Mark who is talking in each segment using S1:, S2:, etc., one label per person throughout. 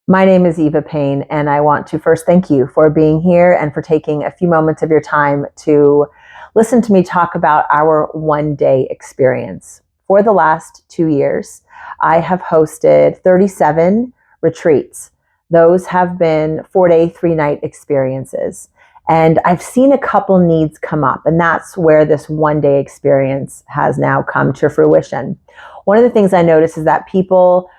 S1: My name is Eva Payne, and I want to first thank you for being here and for taking a few moments of your time to listen to me talk about our one-day experience. For the last 2 years, I have hosted 37 retreats. Those have been 4-day, 3-night experiences. And I've seen a couple needs come up, and that's where this one-day experience has now come to fruition. One of the things I notice is that people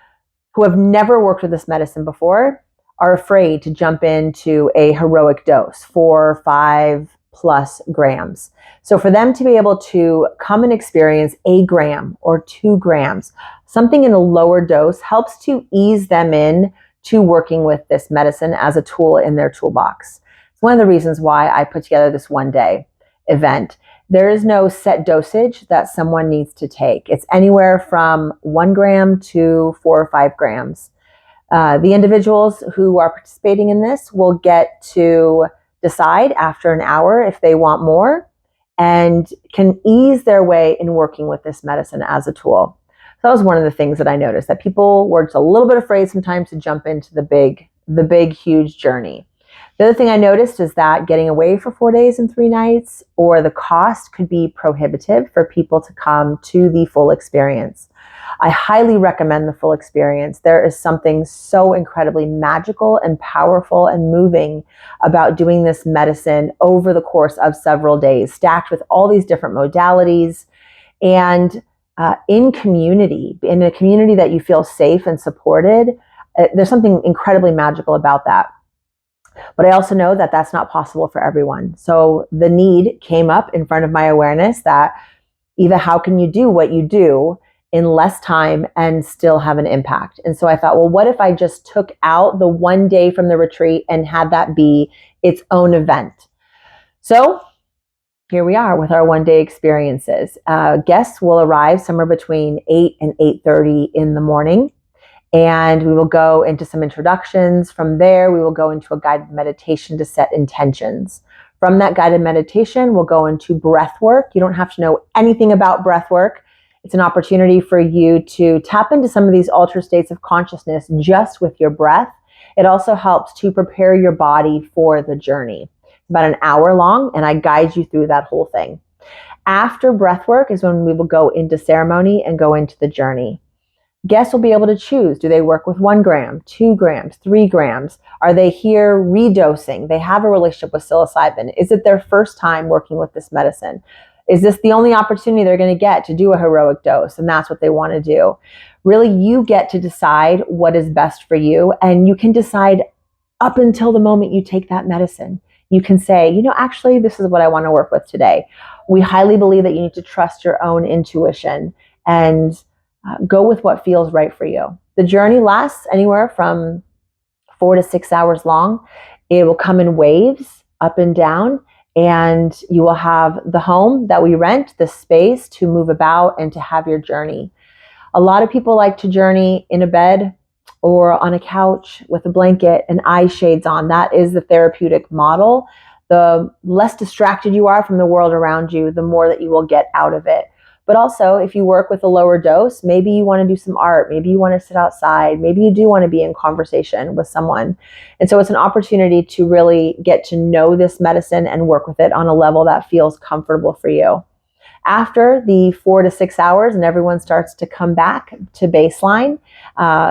S1: who have never worked with this medicine before are afraid to jump into a heroic dose, 4 or 5+ grams. So for them to be able to come and experience a gram or 2 grams, something in a lower dose helps to ease them in to working with this medicine as a tool in their toolbox. It's one of the reasons why I put together this one-day event. There is no set dosage that someone needs to take. It's anywhere from 1 gram to 4 or 5 grams. The individuals who are participating in this will get to decide after an hour if they want more and can ease their way in working with this medicine as a tool. So that was one of the things that I noticed, that people were just a little bit afraid sometimes to jump into the big, huge journey. The other thing I noticed is that getting away for 4 days and 3 nights, or the cost could be prohibitive for people to come to the full experience. I highly recommend the full experience. There is something so incredibly magical and powerful and moving about doing this medicine over the course of several days, stacked with all these different modalities, and in a community that you feel safe and supported. There's something incredibly magical about that. But I also know that that's not possible for everyone. So the need came up in front of my awareness that, Eva, how can you do what you do in less time and still have an impact? And so I thought, well, what if I just took out the one day from the retreat and had that be its own event? So here we are with our one-day experiences. Guests will arrive somewhere between 8 and 8:30 in the morning. And we will go into some introductions. From there, we will go into a guided meditation to set intentions. From that guided meditation, we'll go into breath work. You don't have to know anything about breath work. It's an opportunity for you to tap into some of these altered states of consciousness just with your breath. It also helps to prepare your body for the journey. It's about an hour long, and I guide you through that whole thing. After breath work is when we will go into ceremony and go into the journey. Guests will be able to choose. Do they work with 1 gram, 2 grams, 3 grams? Are they here redosing? They have a relationship with psilocybin. Is it their first time working with this medicine? Is this the only opportunity they're going to get to do a heroic dose? And that's what they want to do. Really, you get to decide what is best for you. And you can decide up until the moment you take that medicine. You can say, actually, this is what I want to work with today. We highly believe that you need to trust your own intuition and go with what feels right for you. The journey lasts anywhere from 4 to 6 hours long. It will come in waves, up and down, and you will have the home that we rent, the space to move about and to have your journey. A lot of people like to journey in a bed or on a couch with a blanket and eye shades on. That is the therapeutic model. The less distracted you are from the world around you, the more that you will get out of it. But also, if you work with a lower dose, maybe you want to do some art, maybe you want to sit outside, maybe you do want to be in conversation with someone. And so it's an opportunity to really get to know this medicine and work with it on a level that feels comfortable for you. After the 4 to 6 hours and everyone starts to come back to baseline,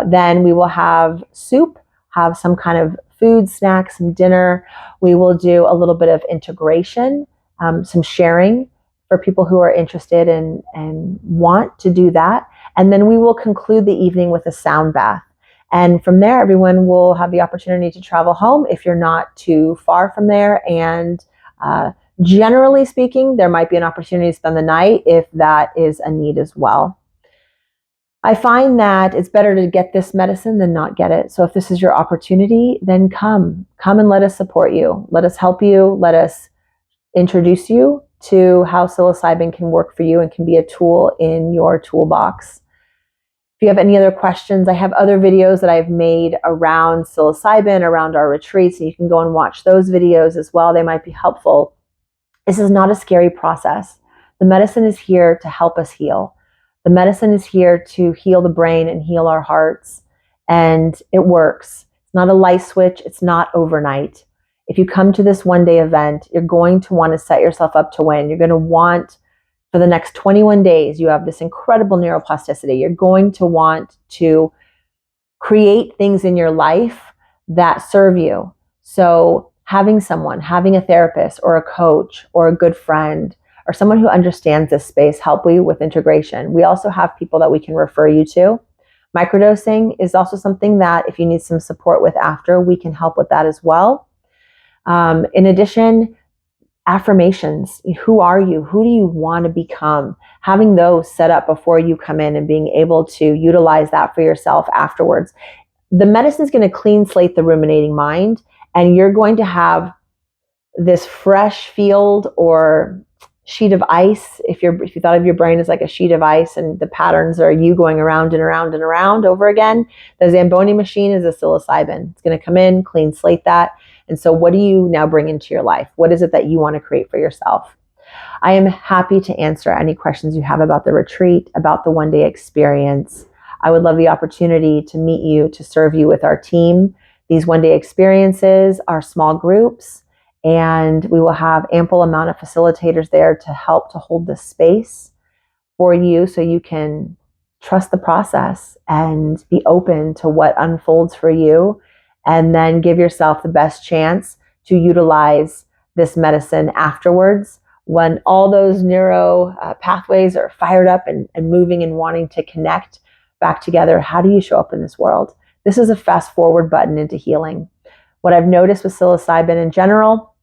S1: then we will have soup, have some kind of food, snacks, some dinner. We will do a little bit of integration, some sharing, for people who are interested and want to do that. And then we will conclude the evening with a sound bath. And from there, everyone will have the opportunity to travel home if you're not too far from there. And generally speaking, there might be an opportunity to spend the night if that is a need as well. I find that it's better to get this medicine than not get it. So if this is your opportunity, then come and let us support you. Let us help you. Let us introduce you to how psilocybin can work for you and can be a tool in your toolbox. If you have any other questions, I have other videos that I've made around psilocybin, around our retreats, and you can go and watch those videos as well. They might be helpful. This is not a scary process. The medicine is here to help us heal. The medicine is here to heal the brain and heal our hearts, and it works. It's not a light switch. It's not overnight. If you come to this one-day event, you're going to want to set yourself up to win. You're going to want, for the next 21 days, you have this incredible neuroplasticity. You're going to want to create things in your life that serve you. So having a therapist or a coach or a good friend or someone who understands this space help you with integration. We also have people that we can refer you to. Microdosing is also something that if you need some support with after, we can help with that as well. In addition, affirmations. Who are you? Who do you want to become? Having those set up before you come in and being able to utilize that for yourself afterwards. The medicine is going to clean slate the ruminating mind, and you're going to have this fresh field or sheet of ice. If you thought of your brain as like a sheet of ice and the patterns are you going around and around and around over again, the Zamboni machine is a psilocybin. It's going to come in, clean slate that. And so what do you now bring into your life? What is it that you want to create for yourself? I am happy to answer any questions you have about the retreat, about the one-day experience. I would love the opportunity to meet you, to serve you with our team. These one-day experiences are small groups, and we will have ample amount of facilitators there to help to hold the space for you so you can trust the process and be open to what unfolds for you, and then give yourself the best chance to utilize this medicine afterwards when all those neuro pathways are fired up and moving and wanting to connect back together. How do you show up in this world? This is a fast forward button into healing. What I've noticed with psilocybin in general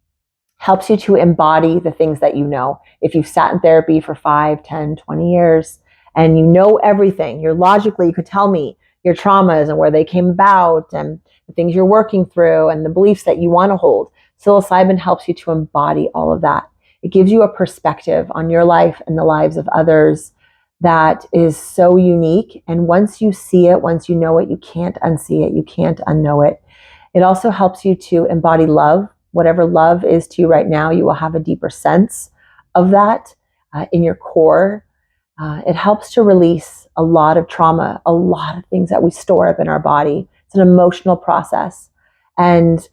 S1: helps you to embody the things that you know. If you've sat in therapy for 5, 10, 20 years and you know everything, you could tell me your traumas and where they came about and the things you're working through and the beliefs that you want to hold. Psilocybin helps you to embody all of that. It gives you a perspective on your life and the lives of others that is so unique. And once you see it, once you know it, you can't unsee it. You can't unknow it. It also helps you to embody love. Whatever love is to you right now, you will have a deeper sense of that in your core. It helps to release a lot of trauma, a lot of things that we store up in our body. It's an emotional process. And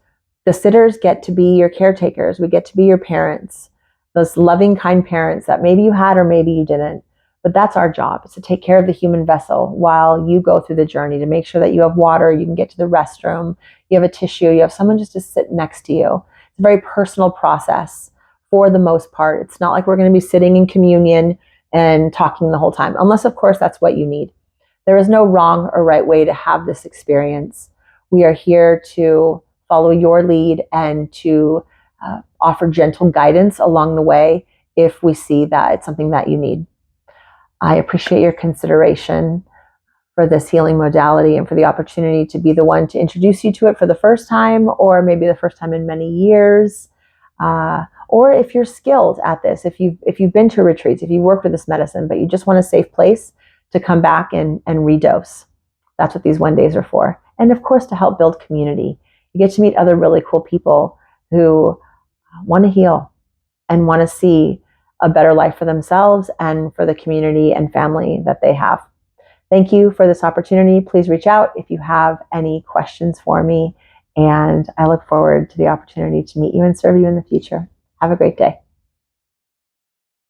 S1: the sitters get to be your caretakers. We get to be your parents, those loving, kind parents that maybe you had or maybe you didn't. But that's our job, is to take care of the human vessel while you go through the journey, to make sure that you have water, you can get to the restroom, you have a tissue, you have someone just to sit next to you. It's a very personal process for the most part. It's not like we're going to be sitting in communion and talking the whole time, unless, of course, that's what you need. There is no wrong or right way to have this experience. We are here to follow your lead and to offer gentle guidance along the way if we see that it's something that you need. I appreciate your consideration for this healing modality and for the opportunity to be the one to introduce you to it for the first time, or maybe the first time in many years. Or if you're skilled at this, if you've been to retreats, if you work with this medicine, but you just want a safe place to come back and redose. That's what these one days are for. And of course, to help build community. You get to meet other really cool people who want to heal and want to see a better life for themselves and for the community and family that they have. Thank you for this opportunity. Please reach out if you have any questions for me. And I look forward to the opportunity to meet you and serve you in the future. Have a great day.